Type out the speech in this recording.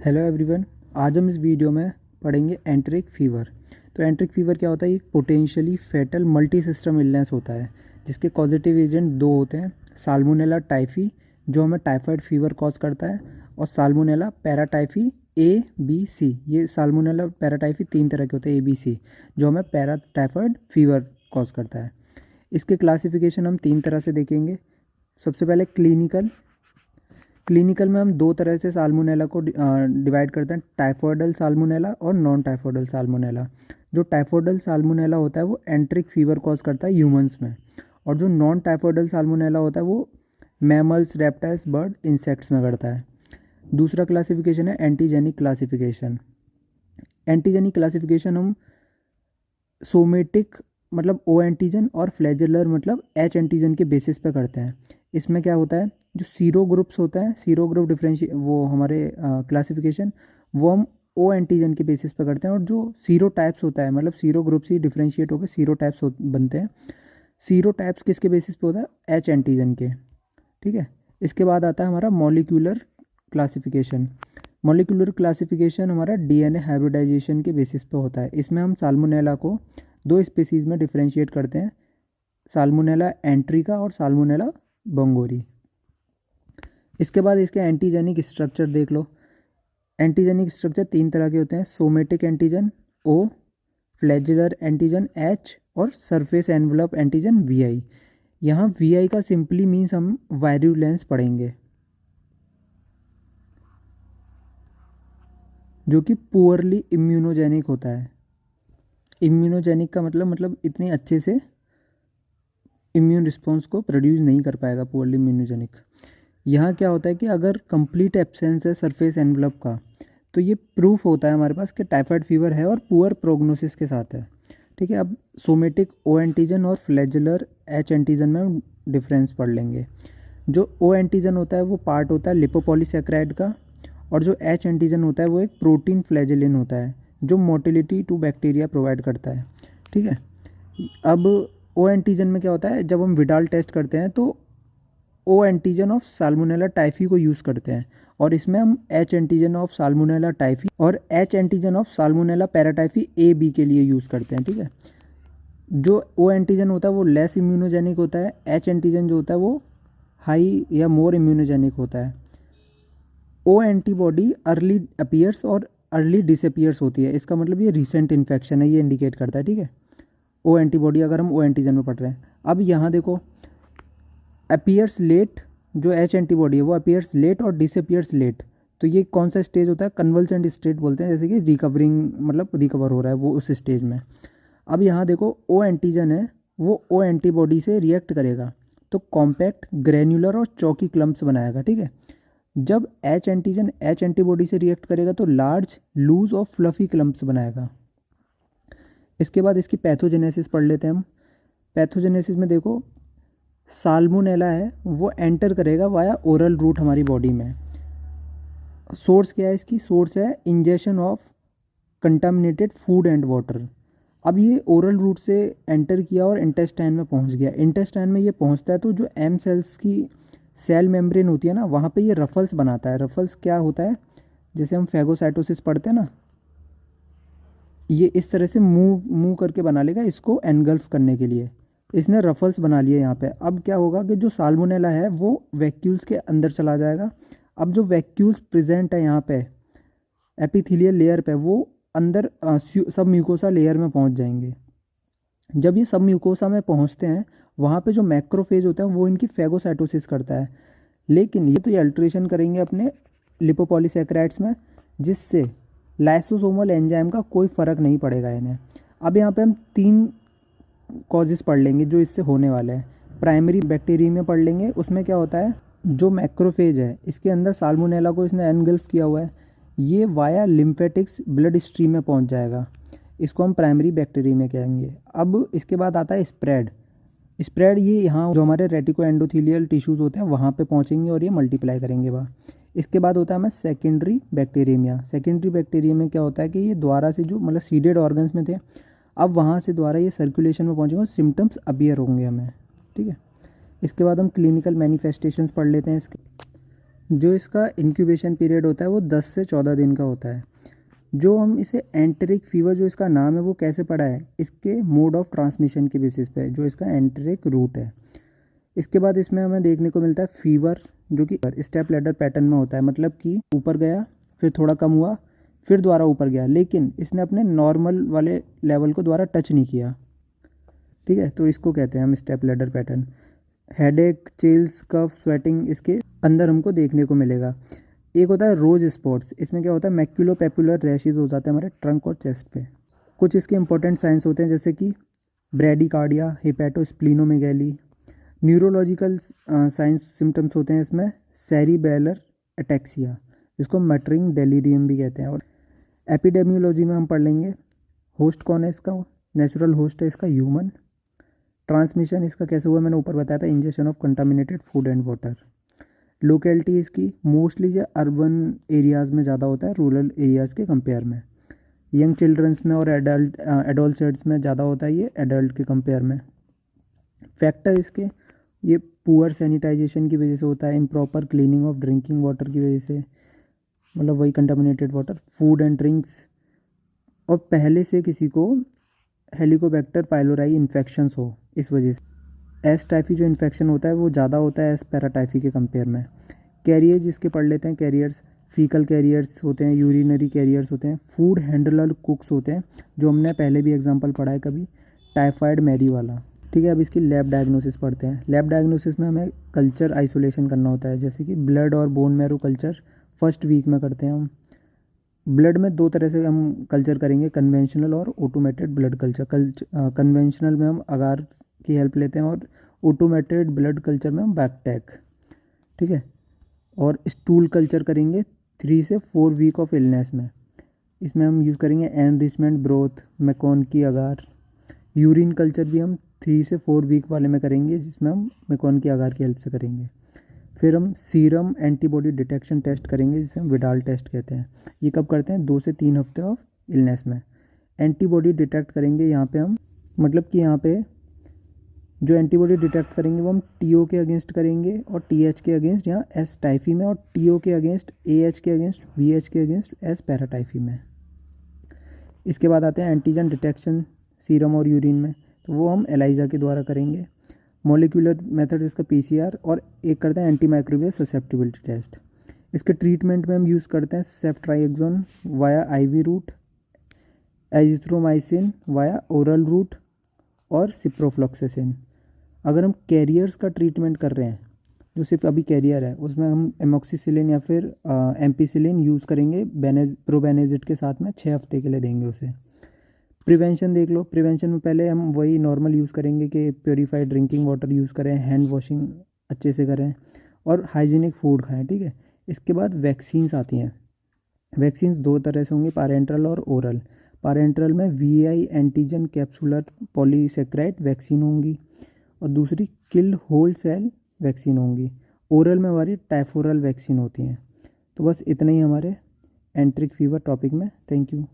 Hello everyone. आज हम इस वीडियो में पढ़ेंगे एंटेरिक फीवर। तो एंटेरिक फीवर क्या होता है? एक potentially fatal multi system illness होता है जिसके पॉजिटिव एजेंट दो होते हैं, साल्मोनेला टाइफी जो हमें टाइफाइड फीवर कॉज करता है, और salmonella paratyphi A B C. ये साल्मोनेला पैराटाइफी तीन तरह के होते हैं, ए बी सी, जो हमें पैराटाइफाइड फीवर कॉज करता है। इसके क्लासिफिकेशन हम तीन तरह से देखेंगे। सबसे पहले क्लिनिकल में हम दो तरह से साल्मोनेला को डिवाइड करते हैं, टाइफॉइडल साल्मोनेला और नॉन टाइफॉइडल साल्मोनेला। जो टाइफॉइडल साल्मोनेला होता है वो एंटेरिक फीवर कॉज करता है ह्यूमंस में, और जो नॉन टाइफॉइडल साल्मोनेला होता है वो मैमल्स, रेप्टाइल्स, बर्ड, इंसेक्ट्स में करता है। दूसरा क्लासिफिकेशन है एंटीजेनिक क्लासिफिकेशन। एंटीजेनिक क्लासिफिकेशन हम सोमेटिक मतलब ओ एंटीजन और फ्लैजेलर मतलब एच एंटीजन के बेसिस पे करते हैं। इसमें क्या होता है, जो सीरो ग्रुप्स होता है, सीरो ग्रुप डिफरेंशिएट वो हमारे क्लासिफिकेशन वो हम ओ एंटीजन के बेसिस पे करते हैं, और जो सीरो टाइप्स होता है मतलब सीरो ग्रुप्स ही डिफरेंशिएट होकर सीरो टाइप्स बनते हैं। सीरो टाइप्स किसके बेसिस पे होता है? एच एंटीजन के। ठीक है। इसके बाद आता है हमारा मॉलिक्यूलर क्लासिफिकेशन। मॉलिक्यूलर क्लासिफिकेशन हमारा डीएनए हाइब्रिडाइजेशन के बेसिस पे होता है। इसमें हम साल्मोनेला को दो स्पीसीज़ में डिफरेंशिएट करते हैं, साल्मोनेला एंट्रिका और साल्मोनेला बंगोरी। इसके बाद इसके एंटीजेनिक स्ट्रक्चर देख लो। एंटीजेनिक स्ट्रक्चर तीन तरह के होते हैं, सोमेटिक एंटीजन ओ, फ्लैजेलर एंटीजन एच, और सरफेस एनवलप एंटीजन वीआई। यहाँ वीआई का सिंपली मीन्स हम वायरुलेंस पढ़ेंगे, जो कि पुअरली इम्यूनोजेनिक होता है। इम्यूनोजेनिक का मतलब इतने अच्छे से इम्यून रिस्पॉन्स को प्रोड्यूस नहीं कर पाएगा, पुअरली इम्यूनोजेनिक। यहाँ क्या होता है कि अगर कंप्लीट एब्सेंस है सरफेस एनवलप का, तो ये प्रूफ होता है हमारे पास कि टाइफाइड फीवर है और पुअर प्रोग्नोसिस के साथ है। ठीक है। अब सोमेटिक ओ एंटीजन और फ्लैजेलर एच एंटीजन में हम डिफरेंस पढ़ लेंगे। जो ओ एंटीजन होता है वो पार्ट होता है लिपोपॉलीसैकेराइड का, और जो एच एंटीजन होता है वो एक प्रोटीन फ्लैजेलिन होता है जो मोटिलिटी टू बैक्टीरिया प्रोवाइड करता है। ठीक है। अब ओ एंटीजन में क्या होता है, जब हम विडाल टेस्ट करते हैं तो O antigen of Salmonella typhi को यूज़ करते हैं, और इसमें हम H antigen of Salmonella typhi और H antigen of Salmonella paratyphi A B के लिए यूज़ करते हैं। ठीक है। जो ओ एंटीजन होता है वो लेस इम्यूनोजेनिक होता है, एच एंटीजन जो होता है वो हाई या मोर इम्यूनोजेनिक होता है। ओ एंटीबॉडी अर्ली अपीयर्स और अर्ली डिसअपीयर्स होती है। इसका मतलब ये रिसेंट इन्फेक्शन है, ये इंडिकेट करता है। ठीक है। ओ एंटीबॉडी अगर हम ओ एंटीजन में पढ़ रहे हैं। अब यहाँ देखो, अपीयर्स लेट, जो एच एंटीबॉडी है वो अपीयर्स लेट और डिसअपीयर्स लेट। तो ये कौन सा स्टेज होता है? कन्वल्सेंट स्टेट बोलते हैं, जैसे कि रिकवरिंग मतलब रिकवर हो रहा है वो उस स्टेज में। अब यहाँ देखो, ओ एंटीजन है वो ओ एंटीबॉडी से रिएक्ट करेगा तो कॉम्पैक्ट, ग्रैन्युलर और चौकी क्लम्प्स बनाएगा। ठीक है। जब एच एंटीजन एच एंटीबॉडी से रिएक्ट करेगा तो लार्ज, लूज और फ्लफी क्लम्प्स बनाएगा। इसके बाद इसकी पैथोजेनेसिस पढ़ लेते हैं हम। पैथोजेनेसिस में देखो, साल्मोनेला है वो एंटर करेगा वाया ओरल रूट हमारी बॉडी में। सोर्स क्या है इसकी? सोर्स है injection of contaminated food and water. अब ये ओरल रूट से एंटर किया और इंटेस्टाइन में पहुंच गया। इंटेस्टाइन में ये पहुंचता है तो जो एम सेल्स की सेल मेम्ब्रेन होती है ना, वहाँ पे ये रफल्स बनाता है। रफल्स क्या होता है? जैसे हम फैगोसाइटोसिस पढ़ते हैं ना, ये इस तरह से मूव करके बना लेगा इसको एनगल्फ करने के लिए। इसने रफल्स बना लिए यहाँ पे। अब क्या होगा कि जो साल्मोनेला है वो वैक्यूल्स के अंदर चला जाएगा। अब जो वैक्यूल्स प्रेजेंट है यहाँ पे एपिथेलियल लेयर पे, वो अंदर सब म्यूकोसा लेयर में पहुँच जाएंगे। जब ये सब म्यूकोसा में पहुँचते हैं, वहाँ पे जो मैक्रोफेज होता है वो इनकी फैगोसाइटोसिस करता है। लेकिन ये अल्ट्रेशन करेंगे अपने लिपोपॉलीसैकेराइड्स में, जिससे लाइसोसोमल एंजाइम का कोई फ़र्क नहीं पड़ेगा इन्हें। अब यहाँ पे हम तीन कॉजेज़ पढ़ लेंगे जो इससे होने वाले हैं। प्राइमरी बैक्टीरिया पढ़ लेंगे, उसमें क्या होता है, जो मैक्रोफेज है इसके अंदर साल्मोनेला को इसने एनगल्फ किया हुआ है, ये वाया लिम्फेटिक्स ब्लड स्ट्रीम में पहुंच जाएगा। इसको हम प्राइमरी बैक्टीरिया में कहेंगे। अब इसके बाद आता है स्प्रेड। स्प्रेड ये यहाँ जो हमारे रेटिको एंडोथीलियल टिश्यूज़ होते हैं वहाँ पे पहुँचेंगे और ये मल्टीप्लाई करेंगे वहाँ। इसके बाद होता है हमें सेकेंडरी बैक्टीरिया। सेकेंडरी बैक्टीरिया में क्या होता है कि ये द्वारा से जो मतलब सीडेड ऑर्गन्स में थे, अब वहाँ से द्वारा ये सर्कुलेशन में पहुँचेंगे और सिम्टम्स अपीयर होंगे हमें। ठीक है। इसके बाद हम क्लिनिकल मैनिफेस्टेशंस पढ़ लेते हैं इसके। जो इसका इंक्यूबेशन पीरियड होता है वो 10 से 14 दिन का होता है। जो हम इसे एंटेरिक फीवर, जो इसका नाम है वो कैसे पड़ा है, इसके मोड ऑफ ट्रांसमिशन के बेसिस पे, जो इसका एंटेरिक रूट है। इसके बाद इसमें हमें देखने को मिलता है फीवर, जो कि स्टेप लैडर पैटर्न में होता है, मतलब कि ऊपर गया, फिर थोड़ा कम हुआ, फिर दोबारा ऊपर गया, लेकिन इसने अपने नॉर्मल वाले लेवल को दोबारा टच नहीं किया। ठीक है, तो इसको कहते हैं हम step ladder pattern. Headache, chills, cough, sweating इसके अंदर हमको देखने को मिलेगा। एक होता है रोज स्पॉट्स, इसमें क्या होता है, मैक्यूलोपेपुलर रैशेज हो जाते हैं हमारे ट्रंक और चेस्ट पे। कुछ इसके इंपॉर्टेंट साइंस होते हैं, जैसे कि ब्रेडिकार्डिया, हेपेटोस्प्लीनोमेगैली। न्यूरोलॉजिकल साइंस सिम्टम्स होते हैं इसमें, सेरिबेलर अटैक्सिया, जिसको मटरिंग डेलीरियम भी कहते हैं। और एपिडेमियोलॉजी में हम पढ़ लेंगे होस्ट कौन है इसका, नेचुरल होस्ट है इसका ह्यूमन। ट्रांसमिशन इसका कैसे हुआ, मैंने ऊपर बताया था, injection of contaminated food and water. Locality इसकी मोस्टली जो अर्बन एरियाज़ में ज़्यादा होता है, रूरल एरियाज़ के कंपेयर में। यंग चिल्ड्रंस में और एडल्ट्स में ज़्यादा होता है ये एडल्ट के कंपेयर में। फैक्टर इसके, ये पुअर सैनिटाइजेशन की वजह से होता है, improper cleaning of drinking water की वजह से, मतलब वही contaminated water, food and drinks, और पहले से किसी को हेलिकोबैक्टर पाइलोराई इन्फेक्शंस हो, इस वजह से। एस टाइफी जो इन्फेक्शन होता है वो ज़्यादा होता है एस पैराटाइफी के कंपेयर में। कैरियर्स इसके पढ़ लेते हैं, कैरियर्स फीकल कैरियर्स होते हैं, यूरिनरी कैरियर्स होते हैं, फूड हैंडलर कुक्स होते हैं, जो हमने पहले भी एग्जांपल पढ़ा है कभी, टाइफाइड मैरी वाला। ठीक है, अब इसकी लैब डायग्नोसिस पढ़ते हैं। लैब डायग्नोसिस में हमें कल्चर आइसोलेशन करना होता है, जैसे कि ब्लड और bone marrow culture first week में करते हैं हम। ब्लड में दो तरह से हम कल्चर करेंगे, कन्वेंशनल और ऑटोमेटेड ब्लड कल्चर। कन्वेंशनल में हम अगार की हेल्प लेते हैं, और ऑटोमेटेड ब्लड कल्चर में हम बैकटैक। ठीक है, और स्टूल कल्चर करेंगे 3 से 4 वीक ऑफ इलनेस में। इसमें हम यूज़ करेंगे एनरिचमेंट ब्रोथ, मैकॉन की अगार। यूरिन कल्चर भी हम 3 से 4 वीक वाले में करेंगे, जिसमें हम मैकॉन की अगार की हेल्प से करेंगे। फिर हम सीरम एंटीबॉडी डिटेक्शन टेस्ट करेंगे, जिसे हम विडाल टेस्ट कहते हैं। ये कब करते हैं, 2 से 3 हफ्ते ऑफ इलनेस में। एंटीबॉडी डिटेक्ट करेंगे यहाँ पे हम, मतलब कि यहाँ पे जो एंटीबॉडी डिटेक्ट करेंगे वो हम टीओ के अगेंस्ट करेंगे और टीएच के अगेंस्ट यहाँ एस टाइफी में, और टीओ के अगेंस्ट एएच के अगेंस्ट वीएच के अगेंस्ट एस पैराटाइफी में। इसके बाद आते हैं एंटीजन डिटेक्शन सीरम और यूरिन में, तो वो हम एलाइजा के द्वारा करेंगे। मॉलिक्यूलर मेथड इसका पीसीआर, और एक करते हैं एंटीमाइक्रोबियल ससेप्टिबिलिटी टेस्ट। इसके ट्रीटमेंट में हम यूज़ करते हैं सेफ्ट्राइक्सोन via IV route, azithromycin via oral route, और सिप्रोफ्लॉक्सासिन। अगर हम कैरियर्स का ट्रीटमेंट कर रहे हैं, जो सिर्फ अभी कैरियर है, उसमें हम एमोक्सिसिलिन या फिर एम्पिसिलिन यूज़ करेंगे प्रोबेनेजिट के साथ में, 6 हफ्ते के लिए देंगे उसे। प्रिवेंशन देख लो, प्रिवेंशन में पहले हम वही नॉर्मल यूज़ करेंगे कि प्योरीफाइड ड्रिंकिंग वाटर यूज़ करें, हैंड वॉशिंग अच्छे से करें, और हाइजीनिक फूड खाएं। ठीक है, इसके बाद वैक्सीन्स आती हैं। वैक्सीन्स 2 तरह से होंगी, पैरेंटरल और ओरल। पैरेंटरल में VI antigen capsular polysaccharide vaccine होंगी, और दूसरी किल होल सेल वैक्सीन होंगी। ओरल में हमारी टाइफोरल वैक्सीन होती हैं। तो बस इतना ही हमारे एंट्रिक फीवर टॉपिक में। Thank you.